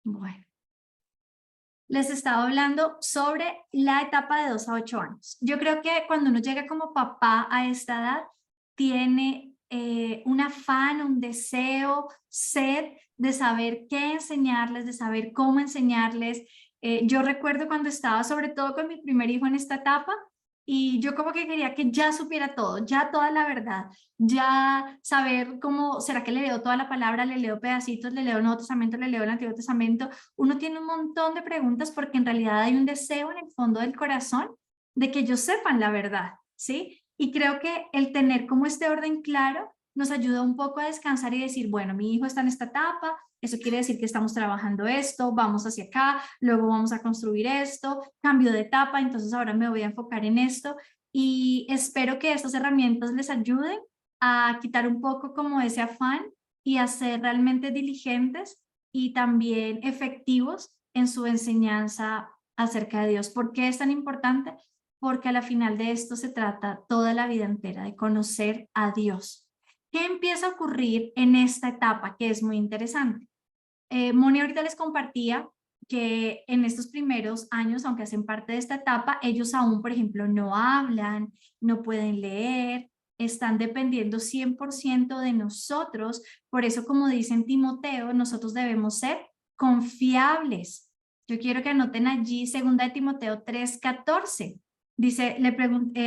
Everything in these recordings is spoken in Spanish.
Bueno, les estaba hablando sobre la etapa de 2 a 8 años. Yo creo que cuando uno llega como papá a esta edad, tiene un afán, un deseo, sed de saber qué enseñarles, de saber cómo enseñarles. Yo recuerdo cuando estaba sobre todo con mi primer hijo en esta etapa y yo como que quería que ya supiera todo, ya toda la verdad, ya saber cómo, ¿será que le leo toda la palabra, le leo pedacitos, le leo el Nuevo Testamento, le leo el Antiguo Testamento? Uno tiene un montón de preguntas porque en realidad hay un deseo en el fondo del corazón de que ellos sepan la verdad, ¿sí? Y creo que el tener como este orden claro nos ayuda un poco a descansar y decir, bueno, mi hijo está en esta etapa, eso quiere decir que estamos trabajando esto, vamos hacia acá, luego vamos a construir esto, cambio de etapa, entonces ahora me voy a enfocar en esto y espero que estas herramientas les ayuden a quitar un poco como ese afán y a ser realmente diligentes y también efectivos en su enseñanza acerca de Dios. ¿Por qué es tan importante? Porque a la final de esto se trata toda la vida entera, de conocer a Dios. ¿Qué empieza a ocurrir en esta etapa que es muy interesante? Moni ahorita les compartía que en estos primeros años, aunque hacen parte de esta etapa, ellos aún, por ejemplo, no hablan, no pueden leer, están dependiendo 100% de nosotros. Por eso, como dice en Timoteo, nosotros debemos ser confiables. Yo quiero que anoten allí 2 de Timoteo 3:14. Dice,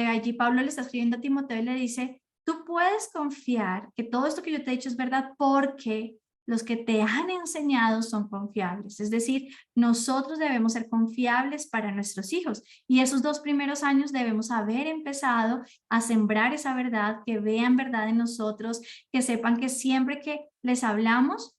allí Pablo le está escribiendo a Timoteo y le dice, tú puedes confiar que todo esto que yo te he dicho es verdad porque los que te han enseñado son confiables. Es decir, nosotros debemos ser confiables para nuestros hijos y esos 2 primeros años debemos haber empezado a sembrar esa verdad, que vean verdad en nosotros, que sepan que siempre que les hablamos,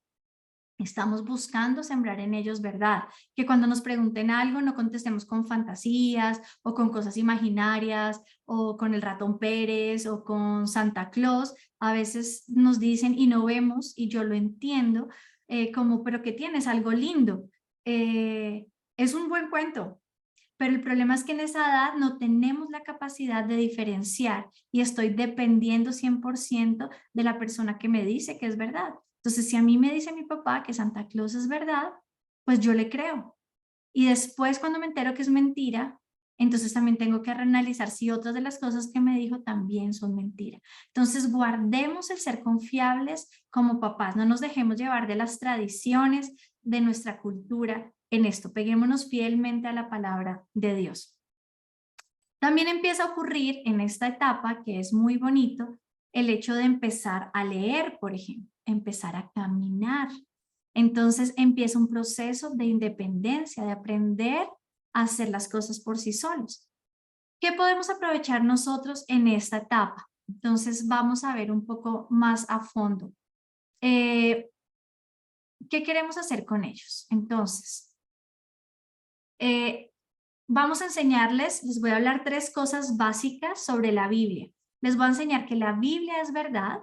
estamos buscando sembrar en ellos verdad, que cuando nos pregunten algo no contestemos con fantasías o con cosas imaginarias o con el ratón Pérez o con Santa Claus. A veces nos dicen y no vemos y yo lo entiendo como, pero ¿qué tienes? Algo lindo. Es un buen cuento, pero el problema es que en esa edad no tenemos la capacidad de diferenciar y estoy dependiendo 100% de la persona que me dice que es verdad. Entonces, si a mí me dice mi papá que Santa Claus es verdad, pues yo le creo. Y después cuando me entero que es mentira, entonces también tengo que reanalizar si otras de las cosas que me dijo también son mentira. Entonces guardemos el ser confiables como papás, no nos dejemos llevar de las tradiciones de nuestra cultura en esto, peguémonos fielmente a la palabra de Dios. También empieza a ocurrir en esta etapa, que es muy bonito, el hecho de empezar a leer, por ejemplo, empezar a caminar. Entonces empieza un proceso de independencia, de aprender a hacer las cosas por sí solos. ¿Qué podemos aprovechar nosotros en esta etapa? Entonces vamos a ver un poco más a fondo. ¿Qué queremos hacer con ellos? Entonces, vamos a enseñarles, les voy a hablar 3 cosas básicas sobre la Biblia. Les voy a enseñar que la Biblia es verdad,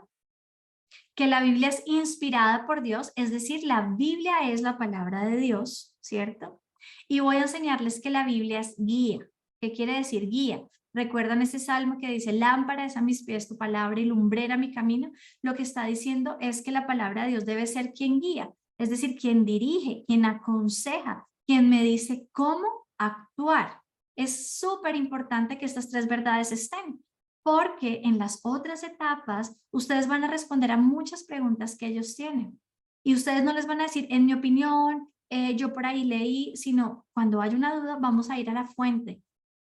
que la Biblia es inspirada por Dios, es decir, la Biblia es la palabra de Dios, ¿cierto? Y voy a enseñarles que la Biblia es guía. ¿Qué quiere decir guía? ¿Recuerdan ese salmo que dice, lámpara es a mis pies tu palabra y lumbrera mi camino? Lo que está diciendo es que la palabra de Dios debe ser quien guía, es decir, quien dirige, quien aconseja, quien me dice cómo actuar. Es súper importante que estas 3 verdades estén, porque en las otras etapas ustedes van a responder a muchas preguntas que ellos tienen y ustedes no les van a decir, en mi opinión, yo por ahí leí, sino cuando hay una duda vamos a ir a la fuente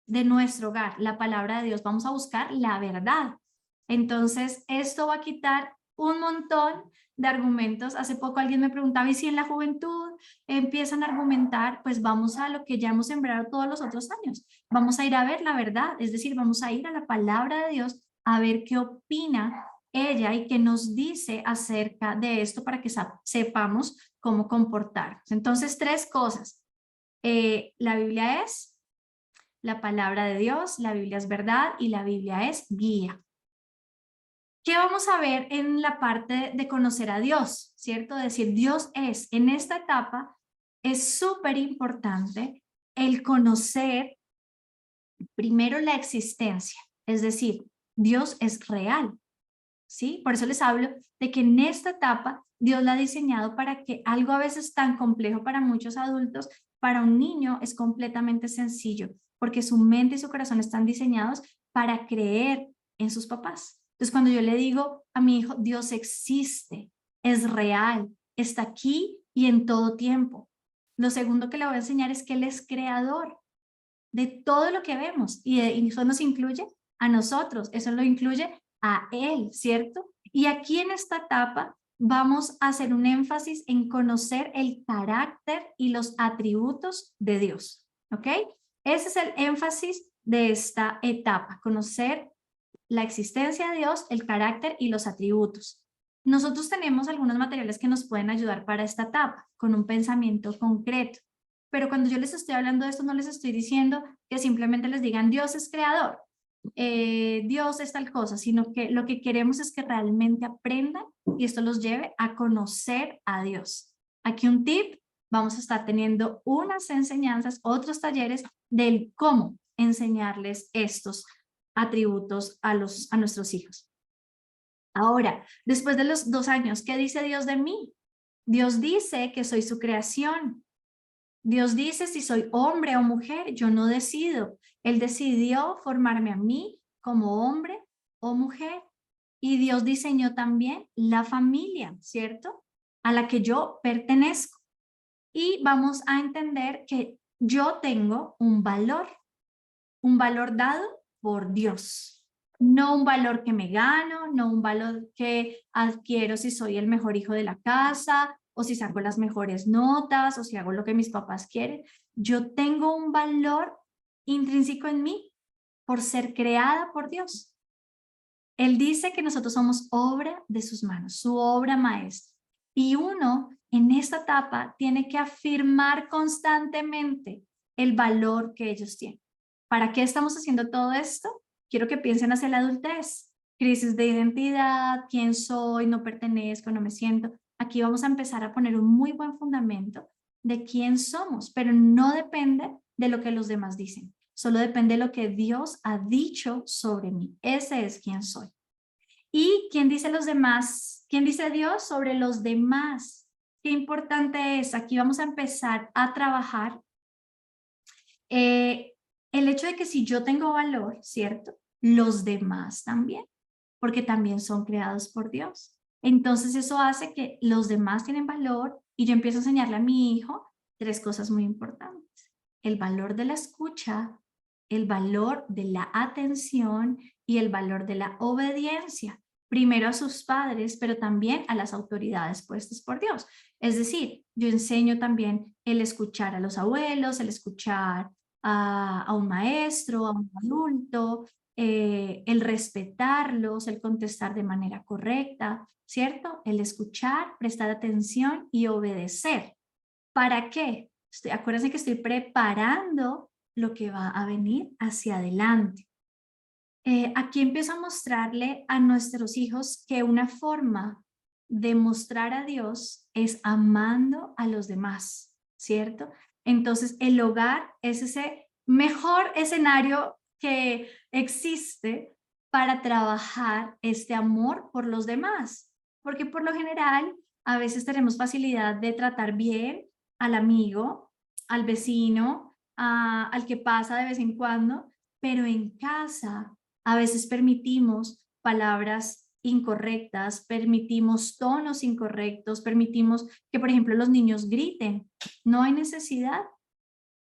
de nuestro hogar, la palabra de Dios, vamos a buscar la verdad. Entonces esto va a quitar un montón de argumentos. Hace poco alguien me preguntaba, ¿y si en la juventud empiezan a argumentar? Pues vamos a lo que ya hemos sembrado todos los otros años. Vamos a ir a ver la verdad, es decir, vamos a ir a la palabra de Dios a ver qué opina ella y qué nos dice acerca de esto para que sepamos cómo comportarnos. Entonces, 3 cosas. La Biblia es la palabra de Dios, la Biblia es verdad y la Biblia es guía. ¿Qué vamos a ver en la parte de conocer a Dios? ¿Cierto? Decir, Dios es, en esta etapa es súper importante el conocer primero la existencia, es decir, Dios es real, ¿sí? Por eso les hablo de que en esta etapa Dios la ha diseñado para que algo a veces tan complejo para muchos adultos, para un niño es completamente sencillo, porque su mente y su corazón están diseñados para creer en sus papás. Entonces, cuando yo le digo a mi hijo, Dios existe, es real, está aquí y en todo tiempo. Lo segundo que le voy a enseñar es que Él es creador de todo lo que vemos y eso nos incluye a nosotros, eso lo incluye a Él, ¿cierto? Y aquí en esta etapa vamos a hacer un énfasis en conocer el carácter y los atributos de Dios, ¿ok? Ese es el énfasis de esta etapa, conocer la existencia de Dios, el carácter y los atributos. Nosotros tenemos algunos materiales que nos pueden ayudar para esta etapa, con un pensamiento concreto. Pero cuando yo les estoy hablando de esto, no les estoy diciendo que simplemente les digan Dios es creador, Dios es tal cosa, sino que lo que queremos es que realmente aprendan y esto los lleve a conocer a Dios. Aquí un tip, vamos a estar teniendo unas enseñanzas, otros talleres del cómo enseñarles estos atributos a nuestros hijos. Ahora, después de los 2 años, ¿qué dice Dios de mí? Dios dice que soy su creación. Dios dice si soy hombre o mujer, yo no decido. Él decidió formarme a mí como hombre o mujer. Y Dios diseñó también la familia, ¿cierto? A la que yo pertenezco. Y vamos a entender que yo tengo un valor dado por Dios. No un valor que me gano, no un valor que adquiero si soy el mejor hijo de la casa, o si saco las mejores notas, o si hago lo que mis papás quieren. Yo tengo un valor intrínseco en mí por ser creada por Dios. Él dice que nosotros somos obra de sus manos, su obra maestra. Y uno en esta etapa tiene que afirmar constantemente el valor que ellos tienen. ¿Para qué estamos haciendo todo esto? Quiero que piensen hacia la adultez. Crisis de identidad, quién soy, no pertenezco, no me siento. Aquí vamos a empezar a poner un muy buen fundamento de quién somos, pero no depende de lo que los demás dicen. Solo depende de lo que Dios ha dicho sobre mí. Ese es quién soy. ¿Y quién dice los demás? ¿Quién dice Dios sobre los demás? Qué importante es. Aquí vamos a empezar a trabajar el hecho de que si yo tengo valor, ¿cierto? Los demás también, porque también son creados por Dios. Entonces eso hace que los demás tienen valor y yo empiezo a enseñarle a mi hijo 3 cosas muy importantes. El valor de la escucha, el valor de la atención y el valor de la obediencia. Primero a sus padres, pero también a las autoridades puestas por Dios. Es decir, yo enseño también el escuchar a los abuelos, el escuchar a un maestro, a un adulto, el respetarlos, el contestar de manera correcta, ¿cierto? El escuchar, prestar atención y obedecer. ¿Para qué? Acuérdense que estoy preparando lo que va a venir hacia adelante. Aquí empiezo a mostrarle a nuestros hijos que una forma de mostrar a Dios es amando a los demás, ¿cierto? Entonces el hogar es ese mejor escenario que existe para trabajar este amor por los demás, porque por lo general a veces tenemos facilidad de tratar bien al amigo, al vecino, al que pasa de vez en cuando, pero en casa a veces permitimos palabras incorrectas, permitimos tonos incorrectos, permitimos que, por ejemplo, los niños griten. No hay necesidad.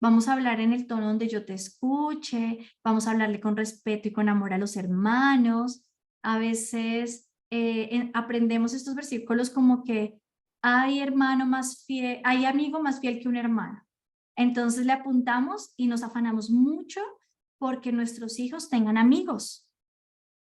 Vamos a hablar en el tono donde yo te escuche, vamos a hablarle con respeto y con amor a los hermanos. A veces aprendemos estos versículos como que hay hermano más fiel, hay amigo más fiel que un hermano. Entonces le apuntamos y nos afanamos mucho porque nuestros hijos tengan amigos.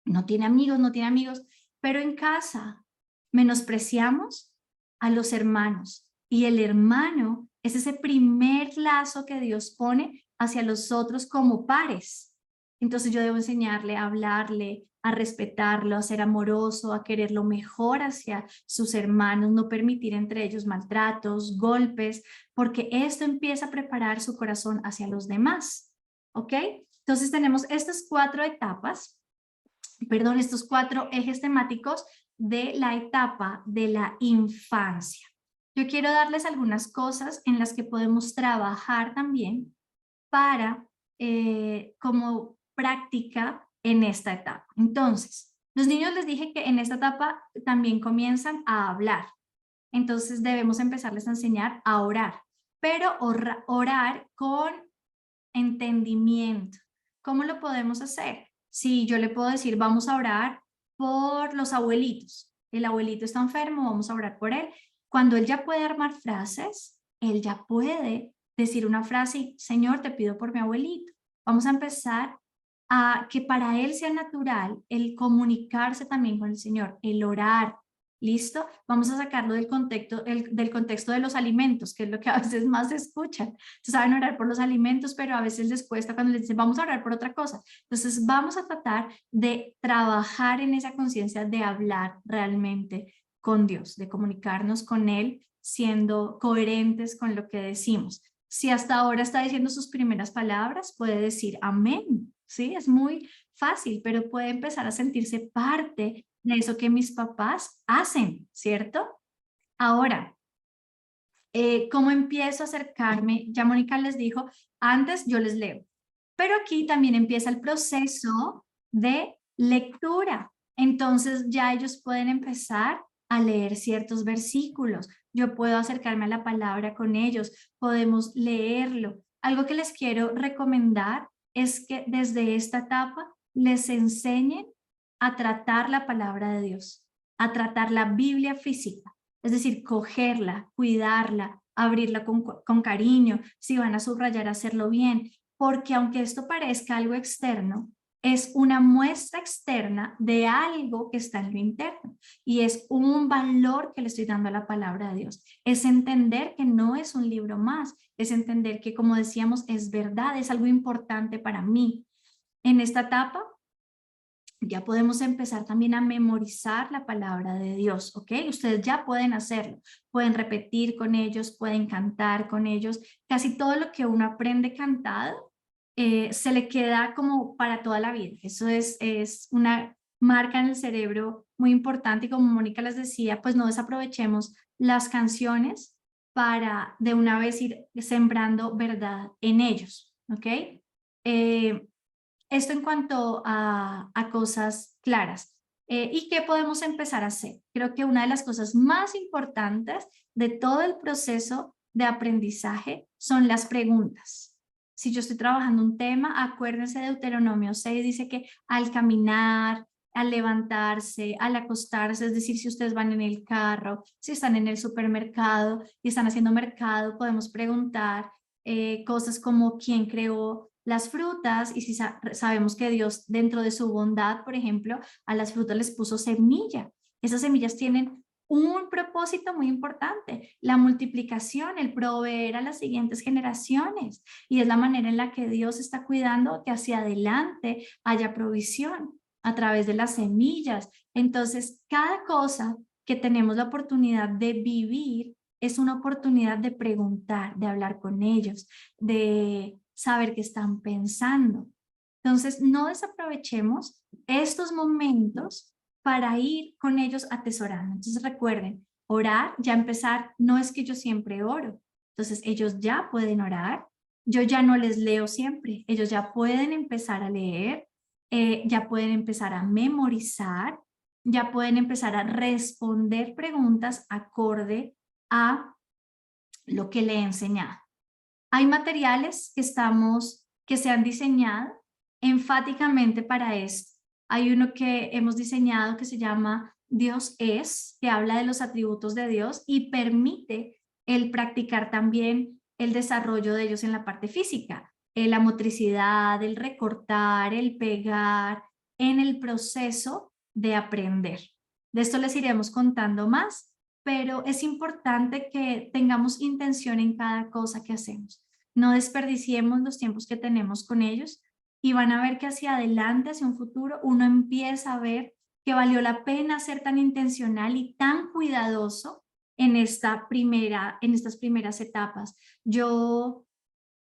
No tiene amigos, no tiene amigos, pero en casa menospreciamos a los hermanos y el hermano es ese primer lazo que Dios pone hacia los otros como pares. Entonces yo debo enseñarle a hablarle, a respetarlo, a ser amoroso, a querer lo mejor hacia sus hermanos, no permitir entre ellos maltratos, golpes, porque esto empieza a preparar su corazón hacia los demás. ¿Ok? Entonces tenemos estas 4 etapas perdón, estos 4 ejes temáticos de la etapa de la infancia. Yo quiero darles algunas cosas en las que podemos trabajar también para como práctica en esta etapa. Entonces, los niños les dije que en esta etapa también comienzan a hablar. Entonces debemos empezarles a enseñar a orar, pero orar con entendimiento. ¿Cómo lo podemos hacer? Si yo le puedo decir, vamos a orar por los abuelitos. El abuelito está enfermo, vamos a orar por él. Cuando él ya puede armar frases, él ya puede decir una frase, Señor, te pido por mi abuelito. Vamos a empezar a que para él sea natural el comunicarse también con el Señor, el orar. ¿Listo? Vamos a sacarlo del contexto de los alimentos, que es lo que a veces más se escucha. Entonces, saben orar por los alimentos, pero a veces les cuesta cuando les dicen, vamos a orar por otra cosa. Entonces, vamos a tratar de trabajar en esa conciencia de hablar realmente con Dios, de comunicarnos con Él, siendo coherentes con lo que decimos. Si hasta ahora está diciendo sus primeras palabras, puede decir amén, ¿sí? Es muy fácil, pero puede empezar a sentirse parte de eso que mis papás hacen, ¿cierto? Ahora, ¿cómo empiezo a acercarme? Ya Mónica les dijo, antes yo les leo, pero aquí también empieza el proceso de lectura. Entonces ya ellos pueden empezar a leer ciertos versículos. Yo puedo acercarme a la palabra con ellos, podemos leerlo. Algo que les quiero recomendar es que desde esta etapa les enseñen a tratar la palabra de Dios, a tratar la Biblia física, es decir, cogerla, cuidarla, abrirla con cariño, si van a subrayar, hacerlo bien, porque aunque esto parezca algo externo, es una muestra externa de algo que está en lo interno y es un valor que le estoy dando a la palabra de Dios. Es entender que no es un libro más, es entender que, como decíamos, es verdad, es algo importante para mí. En esta etapa ya podemos empezar también a memorizar la palabra de Dios, ¿ok? Ustedes ya pueden hacerlo, pueden repetir con ellos, pueden cantar con ellos. Casi todo lo que uno aprende cantado se le queda como para toda la vida. Eso es una marca en el cerebro muy importante y como Mónica les decía, pues no desaprovechemos las canciones para de una vez ir sembrando verdad en ellos, ¿ok? Esto en cuanto a cosas claras. ¿Y qué podemos empezar a hacer? Creo que una de las cosas más importantes de todo el proceso de aprendizaje son las preguntas. Si yo estoy trabajando un tema, acuérdense de Deuteronomio 6, dice que al caminar, al levantarse, al acostarse, es decir, si ustedes van en el carro, si están en el supermercado y están haciendo mercado, podemos preguntar cosas como quién creó las frutas y si sabemos que Dios dentro de su bondad, por ejemplo, a las frutas les puso semilla. Esas semillas tienen un propósito muy importante, la multiplicación, el proveer a las siguientes generaciones y es la manera en la que Dios está cuidando que hacia adelante haya provisión a través de las semillas. Entonces, cada cosa que tenemos la oportunidad de vivir es una oportunidad de preguntar, de hablar con ellos, de saber qué están pensando. Entonces, no desaprovechemos estos momentos para ir con ellos atesorando. Entonces, recuerden, orar, ya empezar, no es que yo siempre oro. Entonces, ellos ya pueden orar. Yo ya no les leo siempre. Ellos ya pueden empezar a leer, ya pueden empezar a memorizar, ya pueden empezar a responder preguntas acorde a lo que le he enseñado. Hay materiales que se han diseñado enfáticamente para esto. Hay uno que hemos diseñado que se llama Dios es, que habla de los atributos de Dios y permite el practicar también el desarrollo de ellos en la parte física, la motricidad, el recortar, el pegar, en el proceso de aprender. De esto les iremos contando más, pero es importante que tengamos intención en cada cosa que hacemos. No desperdiciemos los tiempos que tenemos con ellos y van a ver que hacia adelante, hacia un futuro, uno empieza a ver que valió la pena ser tan intencional y tan cuidadoso en estas primeras etapas. Yo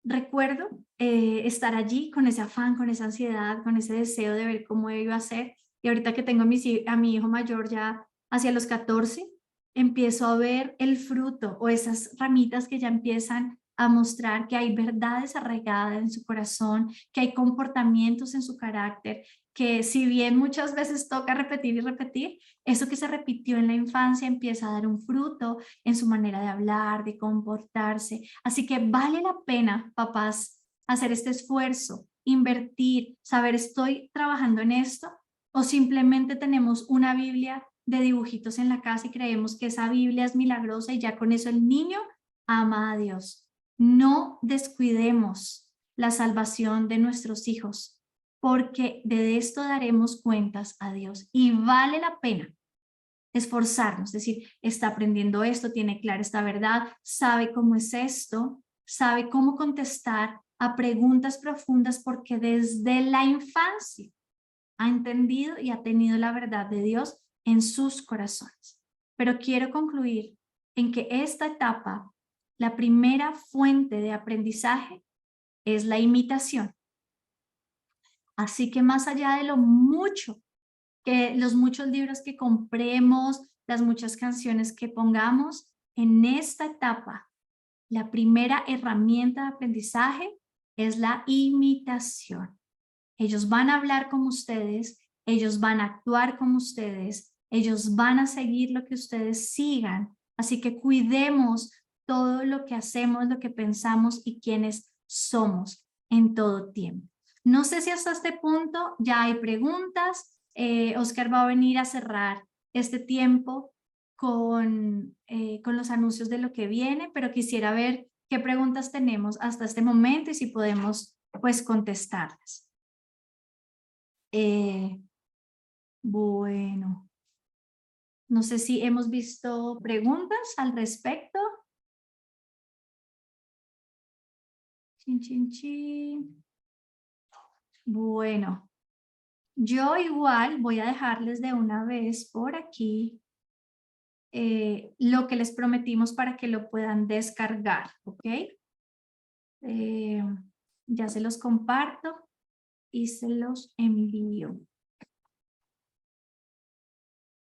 recuerdo estar allí con ese afán, con esa ansiedad, con ese deseo de ver cómo iba a ser y ahorita que tengo a mi hijo mayor ya hacia los 14, empiezo a ver el fruto o esas ramitas que ya empiezan a mostrar que hay verdades arraigadas en su corazón, que hay comportamientos en su carácter, que si bien muchas veces toca repetir y repetir, eso que se repitió en la infancia empieza a dar un fruto en su manera de hablar, de comportarse. Así que vale la pena, papás, hacer este esfuerzo, invertir, saber estoy trabajando en esto, o simplemente tenemos una Biblia de dibujitos en la casa y creemos que esa Biblia es milagrosa y ya con eso el niño ama a Dios. No descuidemos la salvación de nuestros hijos, porque de esto daremos cuentas a Dios y vale la pena esforzarnos, es decir, está aprendiendo esto, tiene clara esta verdad, sabe cómo es esto, sabe cómo contestar a preguntas profundas porque desde la infancia ha entendido y ha tenido la verdad de Dios en sus corazones. Pero quiero concluir en que esta etapa, la primera fuente de aprendizaje es la imitación. Así que más allá de lo mucho, que los muchos libros que compremos, las muchas canciones que pongamos, en esta etapa, la primera herramienta de aprendizaje es la imitación. Ellos van a hablar como ustedes, ellos van a actuar como ustedes, ellos van a seguir lo que ustedes sigan. Así que cuidemos todo lo que hacemos, lo que pensamos y quiénes somos en todo tiempo. No sé si hasta este punto ya hay preguntas. Oscar va a venir a cerrar este tiempo con los anuncios de lo que viene, pero quisiera ver qué preguntas tenemos hasta este momento y si podemos pues contestarlas. Bueno, no sé si hemos visto preguntas al respecto. Chin, chin, chin. Bueno, yo igual voy a dejarles de una vez por aquí lo que les prometimos para que lo puedan descargar, ¿ok? Ya se los comparto y se los envío.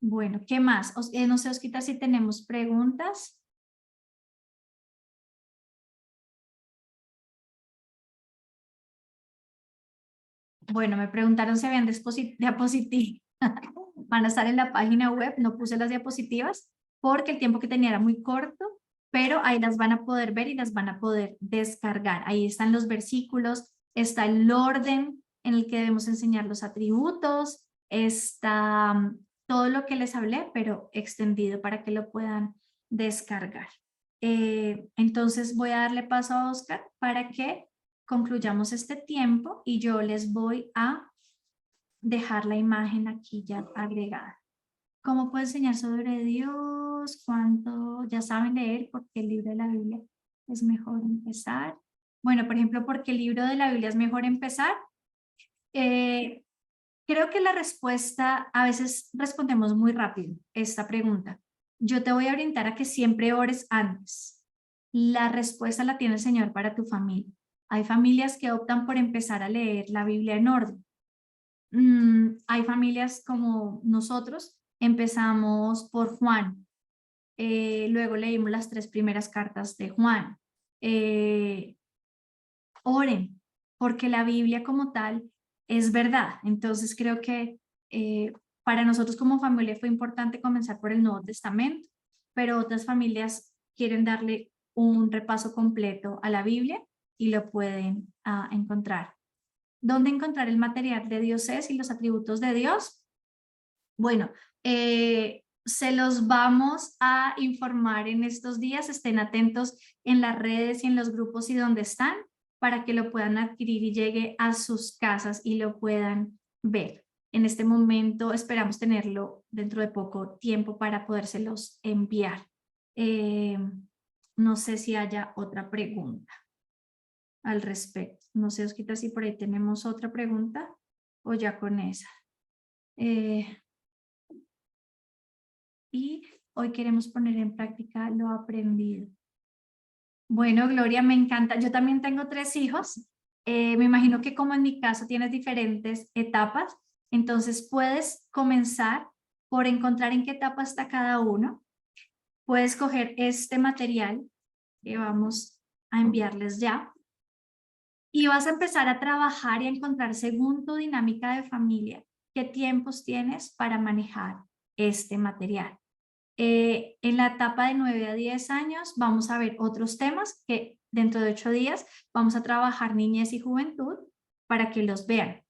Bueno, ¿qué más? No sé, Osquita, si tenemos preguntas. Bueno, me preguntaron si habían diapositivas. Van a estar en la página web, no puse las diapositivas porque el tiempo que tenía era muy corto, pero ahí las van a poder ver y las van a poder descargar. Ahí están los versículos, está el orden en el que debemos enseñar los atributos, está todo lo que les hablé, pero extendido para que lo puedan descargar. Entonces voy a darle paso a Oscar para que concluyamos este tiempo y yo les voy a dejar la imagen aquí ya agregada. ¿Cómo puedo enseñar sobre Dios? ¿Cuánto? Ya saben leer porque el libro de la Biblia es mejor empezar. Bueno, por ejemplo, ¿por qué el libro de la Biblia es mejor empezar? Creo que la respuesta, a veces respondemos muy rápido esta pregunta. Yo te voy a orientar a que siempre ores antes. La respuesta la tiene el Señor para tu familia. Hay familias que optan por empezar a leer la Biblia en orden. Hay familias como nosotros, empezamos por Juan, luego leímos las 3 primeras cartas de Juan. Oren, porque la Biblia como tal es verdad. Entonces creo que para nosotros como familia fue importante comenzar por el Nuevo Testamento, pero otras familias quieren darle un repaso completo a la Biblia y lo pueden encontrar. ¿Dónde encontrar el material de Dios es y los atributos de Dios? Bueno, se los vamos a informar en estos días. Estén atentos en las redes y en los grupos y donde están para que lo puedan adquirir y llegue a sus casas y lo puedan ver. En este momento esperamos tenerlo dentro de poco tiempo para podérselos enviar. No sé si haya otra pregunta al respecto. No sé, Osquita, si por ahí tenemos otra pregunta o ya con esa. Y hoy queremos poner en práctica lo aprendido. Bueno, Gloria, me encanta. Yo también tengo 3 hijos. Me imagino que como en mi caso tienes diferentes etapas. Entonces puedes comenzar por encontrar en qué etapa está cada uno. Puedes coger este material que vamos a enviarles ya y vas a empezar a trabajar y a encontrar según tu dinámica de familia qué tiempos tienes para manejar este material. En la etapa de 9 a 10 años vamos a ver otros temas que dentro de 8 días vamos a trabajar niñez y juventud para que los vean.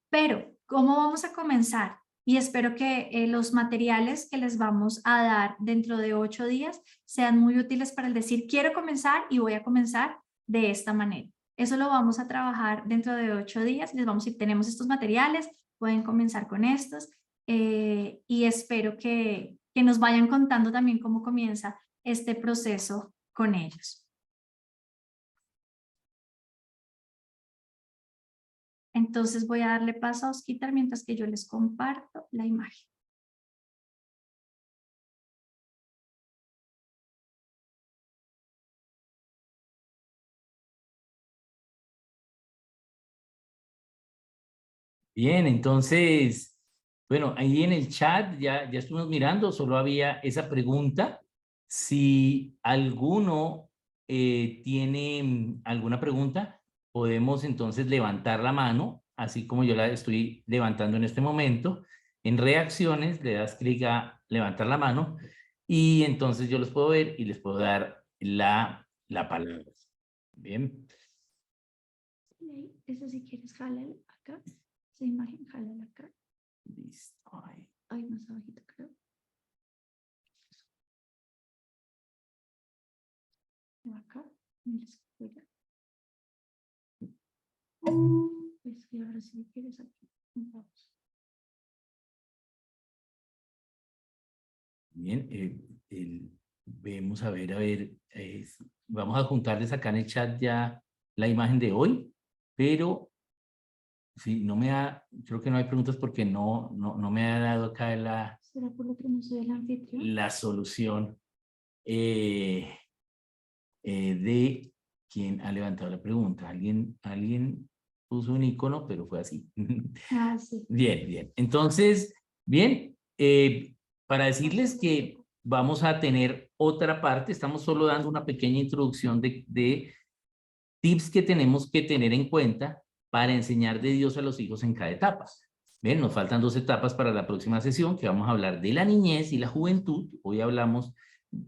Pero, ¿cómo vamos a comenzar? Y espero que los materiales que les vamos a dar dentro de 8 días sean muy útiles para el decir, quiero comenzar y voy a comenzar de esta manera. Eso lo vamos a trabajar dentro de 8 días. Les vamos a decir, tenemos estos materiales, pueden comenzar con estos. Y espero que nos vayan contando también cómo comienza este proceso con ellos. Entonces voy a darle paso a Osquitar mientras que yo les comparto la imagen. Bien, entonces, bueno, ahí en el chat ya estuvimos mirando, solo había esa pregunta. Si alguno tiene alguna pregunta, podemos entonces levantar la mano, así como yo la estoy levantando en este momento. En reacciones le das clic a levantar la mano y entonces yo los puedo ver y les puedo dar la palabra. Bien. Eso si quieres, jálalo acá. Esa imagen, jálala acá. Listo. Ahí más abajito, creo. Acá. Pues que ahora si quieres aquí. Vamos. Bien, vemos a ver, vamos a juntarles acá en el chat ya la imagen de hoy, pero sí, no me da, creo que no hay preguntas porque no me ha dado acá ¿Será por lo que no soy el anfitrión? la solución de quién ha levantado la pregunta. Alguien puso un icono, pero fue así. Ah, sí. Bien, bien. Entonces, bien, para decirles que vamos a tener otra parte, estamos solo dando una pequeña introducción de tips que tenemos que tener en cuenta para enseñar de Dios a los hijos en cada etapa. Bien, nos faltan 2 etapas para la próxima sesión, que vamos a hablar de la niñez y la juventud. Hoy hablamos,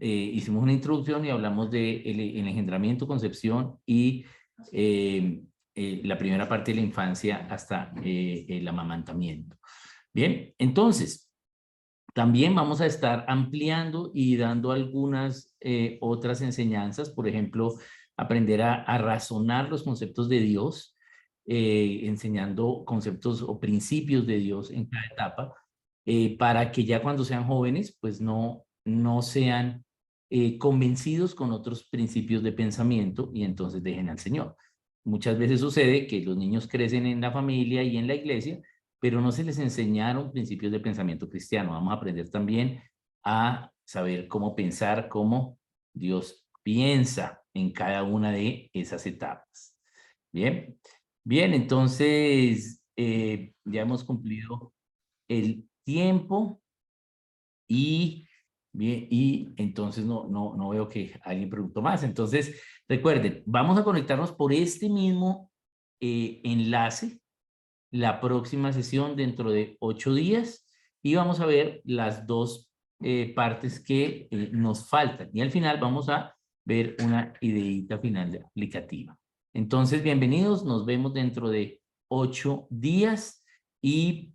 hicimos una introducción y hablamos de el engendramiento, concepción y la primera parte de la infancia hasta el amamantamiento. Bien, entonces, también vamos a estar ampliando y dando algunas otras enseñanzas, por ejemplo, aprender a razonar los conceptos de Dios, enseñando conceptos o principios de Dios en cada etapa, para que ya cuando sean jóvenes, pues no sean convencidos con otros principios de pensamiento y entonces dejen al Señor. Muchas veces sucede que los niños crecen en la familia y en la iglesia, pero no se les enseñaron principios de pensamiento cristiano. Vamos a aprender también a saber cómo pensar, cómo Dios piensa en cada una de esas etapas. Bien, bien, entonces ya hemos cumplido el tiempo y, bien, y entonces no veo que alguien preguntó más. Entonces, recuerden, vamos a conectarnos por este mismo enlace la próxima sesión dentro de 8 días y vamos a ver las 2 partes que nos faltan. Y al final vamos a ver una ideita final aplicativa. Entonces, bienvenidos, nos vemos dentro de 8 días y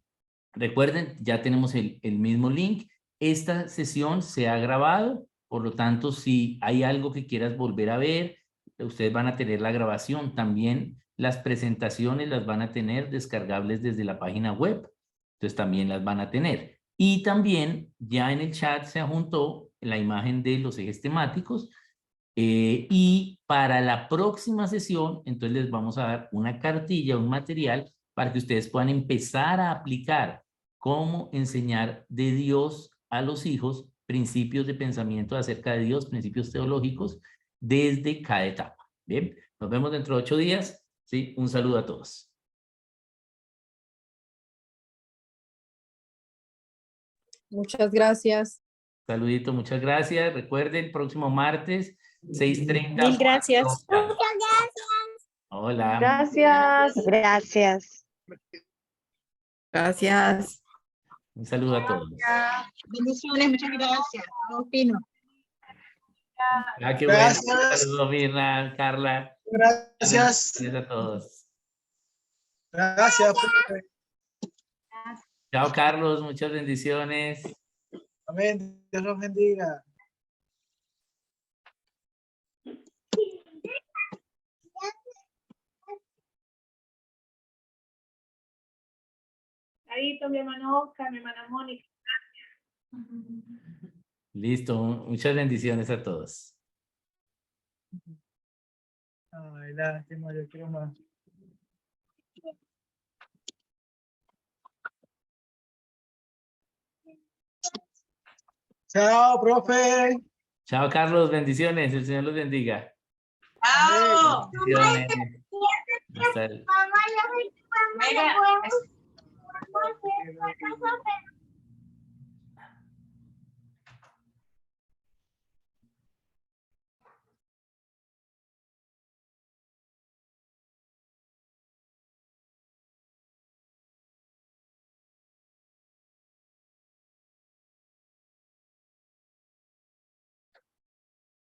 recuerden, ya tenemos el mismo link. Esta sesión se ha grabado, por lo tanto, si hay algo que quieras volver a ver, ustedes van a tener la grabación. También las presentaciones las van a tener descargables desde la página web. Entonces también las van a tener. Y también ya en el chat se adjuntó la imagen de los ejes temáticos. Y para la próxima sesión, entonces les vamos a dar una cartilla, un material para que ustedes puedan empezar a aplicar cómo enseñar de Dios a los hijos principios de pensamiento acerca de Dios, principios teológicos desde cada etapa. Bien, nos vemos dentro de 8 días. Sí, un saludo a todos. Muchas gracias. Saludito, muchas gracias. Recuerden, próximo martes, 6:30. Mil gracias. Hola. Gracias. Gracias. Gracias. Un saludo a todos. Bendiciones, muchas gracias. Todo fino. Ah, qué bueno. Gracias. Saludos, Mirna, Carla. Gracias. Gracias a todos. Gracias, profe. Chao, Carlos. Muchas bendiciones. Amén. Dios los bendiga. Carito, mi hermano Oscar, mi hermana Mónica. Listo. Muchas bendiciones a todos. Ay, lástima, yo quiero más. Chao, profe. Chao, Carlos. Bendiciones. El Señor los bendiga. ¡Chao! Bendiciones. Hasta el-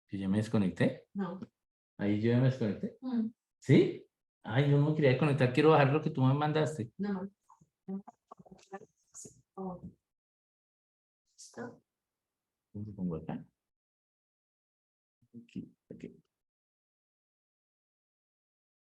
¿Que yo me desconecté? No. Ahí yo ya me desconecté. ¿Sí? Ay, yo no me quería conectar. Quiero bajar lo que tú me mandaste. No. ¿Cómo lo pongo acá?